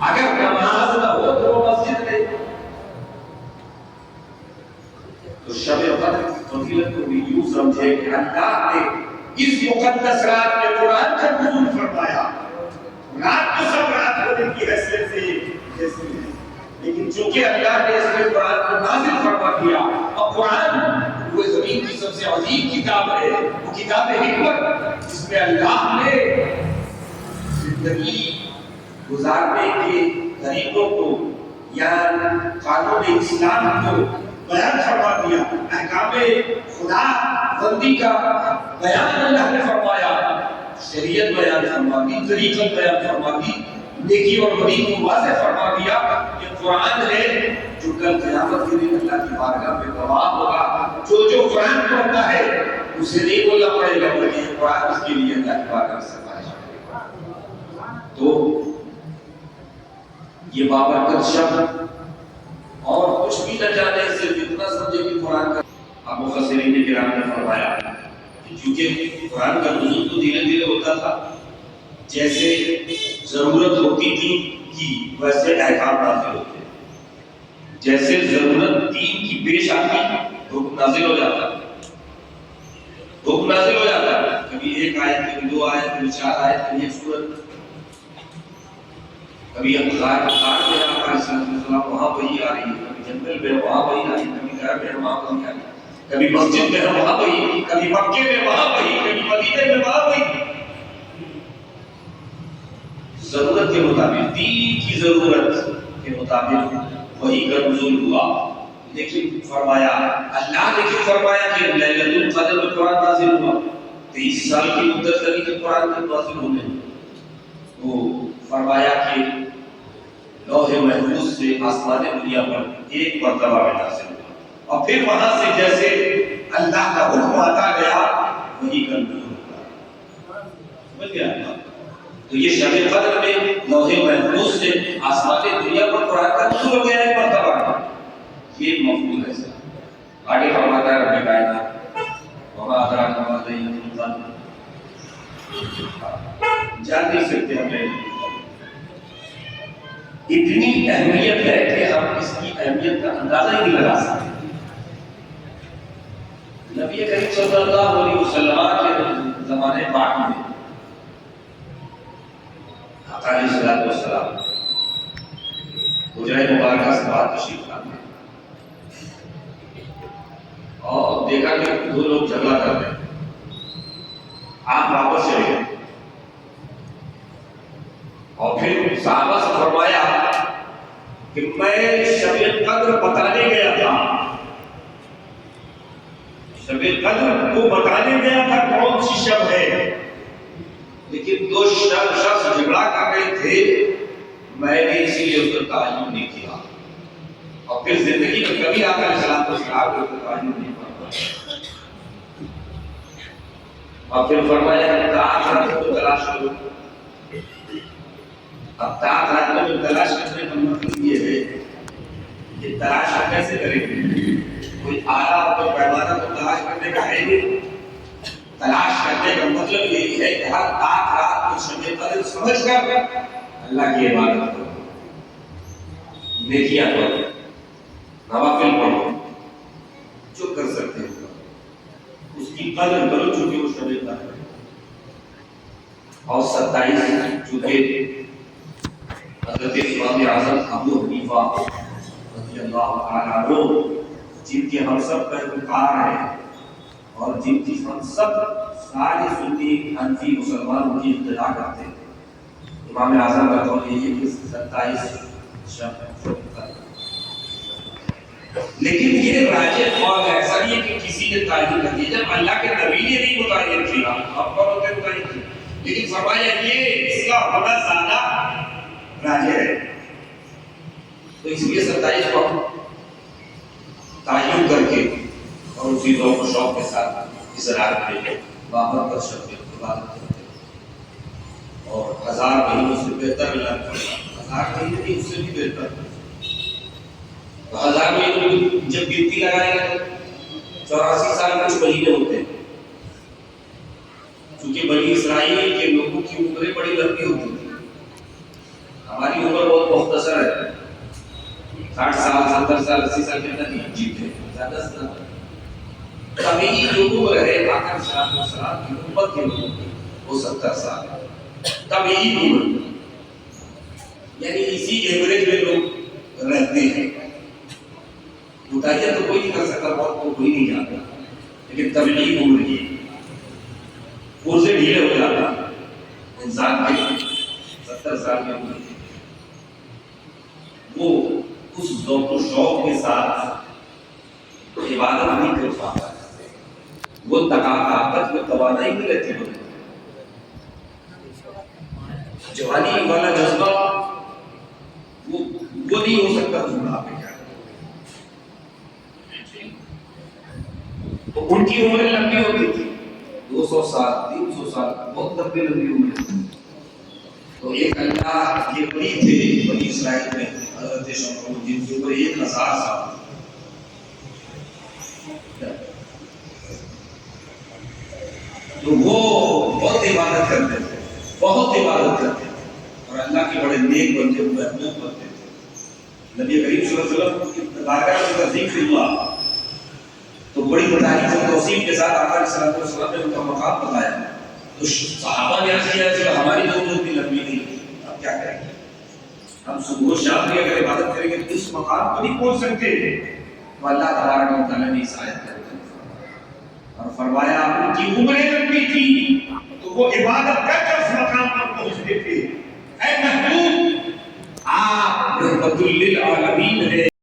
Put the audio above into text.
اگر نماز نہ ہو تو وہ مسجد میں، تو شب قدر کی فضیلت کو بھی یوں سمجھے کہ اللہ نے اس مقدس رات میں قرآن کا نزول فرمایا. رات تو سب رات ہونے کی حیثیت سے جیسی ہے، لیکن چونکہ اللہ نے اس میں قرآن کو نازل فرما دیا، اور قرآن وہ زمین کی سب سے عظیم کتاب ہے، وہ کتاب حکمت جس میں اللہ نے زندگی گزارنے کے طریقوں کو یا قانون اسلام کو بیان فرما دیا، احکام خدا بندی کا بیان اللہ نے فرمایا، شریعت بیان فرما دی، طریقت بیان فرما دی، نیکی اور بدی کو واضح فرما دیا. یہ قرآن ہے جو کل قیامت کے دن اللہ کی بارگاہ میں گواہ ہوگا. جو قرآن پڑھتا ہے اسے نہیں بولنا پڑے گا کہ یہ قرآن اس کے لیے اللہ کی بارگاہ سے سفارش کرے گا. تو یہ بابرکت شب اور کچھ بھی نہ جانے صرف اتنا سمجھے کہ قرآن کا اب مفسرین کرام نے فرمایا کہ چونکہ قرآن کا نزول تو دھیرے دھیرے ہوتا تھا، جیسے ضرورت ہوتی تھی کی ویسے احکام نازل ہوتے، جیسے ضرورت دین کی پیش آتی حکم نازل ہو جاتا، حکم نازل ہو جاتا. کبھی ایک آیت، کبھی دو آیت، کبھی چار آیت، کبھی ایک سورت. کبھی غار میں آپ علیہ السلام وہاں وہی آ رہی ہے، کبھی جنگل میں وہاں وہی آ رہی ہے، کبھی گھر میں وہاں وہی آ رہی ہے، کبھی مسجد میں وہاں وہی، کبھی مکے میں وہاں وہی، کبھی مدینے میں وہاں وہی. ضرورت کے مطابق، دین کی ضرورت کے مطابق وہی کا نزول ہوا. لیکن فرمایا اللہ نے کیوں فرمایا کہ لیلۃ القدر میں قرآن نازل ہوا؟ 23 سال کی مدت لگی کہ قرآن نازل ہونے. وہ فرمایا کہ لوح محفوظ سے آسمان دنیا پر ایک مرتبہ میں نازل ہوا، اور پھر وہاں سے جیسے اللہ کا حکم آتا گیا وہی کا نزول ہوا. سمجھ گیا؟ تو یہ شب قدر میں لوح محفوظ سے آسمان دنیا پر قرآن کا نزول ہو گیا ایک مرتبہ. یہ مفہوم ہے سر. آگے فرماتا ہے رب کائنات وما ادراک ما لیلۃ القدر. جان نہیں سکتے ہمیں اتنی اہمیت ہے کہ ہم اس کی اہمیت کا اندازہ ہی نہیں لگا سکتے. نبی کریم صلی اللہ علیہ وسلم کے زمانے پاک میں آقا علیہ الصلوۃ والسلام حجرہ مبارکہ سے باہر تشریف لاتے اور دیکھا کہ دو لوگ جھگڑا کر رہے ہیں. آپ واپس چلے گئے اور پھر صحابہ سے فرمایا کہ میں شب قدر بتانے گیا تھا، شب قدر کو بتانے گیا تھا کون سی شب ہے، لیکن دو شخص جھگڑا کر رہے تھے، میں نے اسی لیے اس کا تعین نہیں کیا. اور پھر زندگی میں کبھی آقا علیہ السلام کو تعین نہیں فرمایا. اور پھر فرمایا کہ رات کو تلاش کرو. اب رات میں تلاش کرنے کا مطلب یہ ہے کہ تلاش کیسے کریں گے؟ کوئی آلہ اور پیمانہ تو تلاش کرنے کا ہے نہیں. تلاش کرنے کا مطلب یہی ہے کہ ہر رات کو شب قدر سمجھ کر اللہ کی عبادت کرو، نیکیاں کرو، نوافل پڑھو، جو کر سکتے ہو اس کی قدر کرو چونکہ وہ شب قدر ہے. اور 27 چونکہ حضرت امام اعظم ابو حنیفہ رضی اللہ تعالیٰ عنہ جن کے ہم سب پیروکار ہیں اور جن کی ہم سب سارے سنی حنفی مسلمان کی ابتدا کرتے ہیں، امام اعظم کا قول یہ ہے کہ 27 شب قدر. لیکن یہ راجح قول ایسا نہیں ہے کہ کسی نے تعین کر دیا. جب اللہ کے نبی نے نہیں متعین کیا اب کون ہوتے متعین کیا، لیکن فرمایا یہ اس کا ہونا زیادہ راجح ہے. تو اس لیے 27 کو تعین کر کے اور اسی ذوق و شوق کے ساتھ اس رات میں بابر پر شب عبادت کرتے ہیں. اور 1000 مہینوں سے بہتر اللہ کا 1000 مہینے نہیں اس سے بھی بہتر. 1000 مہینوں جب گنتی لگائے گا 84 سال کچھ مہینے ہوتے ہیں. چونکہ بنی اسرائیل کے لوگوں کی عمریں بڑی لمبی ہوتی تھی، ہماری عمر بہت 70 سال 80 سال کے اندر جیت ہے زیادہ سے زیادہ طبیعی جو عمر ہے آقا صلی اللہ علیہ وسلم کی امت کے لوگوں کی وہ 70 سال طبیعی عمر، یعنی اسی ایوریج میں لوگ رہتے ہیں. مطالعہ تو کوئی نہیں کر سکتا، موت کو کوئی نہیں جانتا، لیکن طبیعی عمر یہ پرزے ڈھیلے ہو جاتا انسان کے 70 سال کی عمر وہ اس ذوق و شوق کے ساتھ عبادت نہیں کر پاتا، وہ طاقت میں توانائی نہیں رہتی ہوتی. جوانی والا جذبہ وہ نہیں ہو سکتا بڑھاپے کا. تو ان کی عمریں لمبی ہوتی تھی، 200 سال 300 سال بہت لمبی عمر. تو ایک اللہ یہ ولی تھے بنی اسرائیل میں حضرت شمعون جن کی عمر 1000 سال. تو وہ بہت عبادت کرتے تھے، بہت عبادت کرتے تھے اور اللہ کے بڑے نیک بنتے ہوئے محبوب بنتے تھے. نبی کریم صلی اللہ علیہ وسلم کی بارگاہ میں کا ذکر ہوا تو بڑی تعریف و توصیف کے ساتھ آقا صلی اللہ علیہ وسلم نے ان کا مقام بتایا. تو صحابہ نے عرض کیا کہ ہماری عمر اتنی لمبی نہیں، اب کیا کریں گے؟ ہم صبح و شام بھی اگر عبادت کریں گے تو اس مقام کو نہیں پہنچ سکتے. تو اللہ تبارک و تعالیٰ نے اس آیت کو اور فرمایا ان کی عمریں لمبی تھی تو وہ عبادت کر کے اس مقام پر پہنچتے تھے. اے محبوب آپ رحمت للعالمین ہے،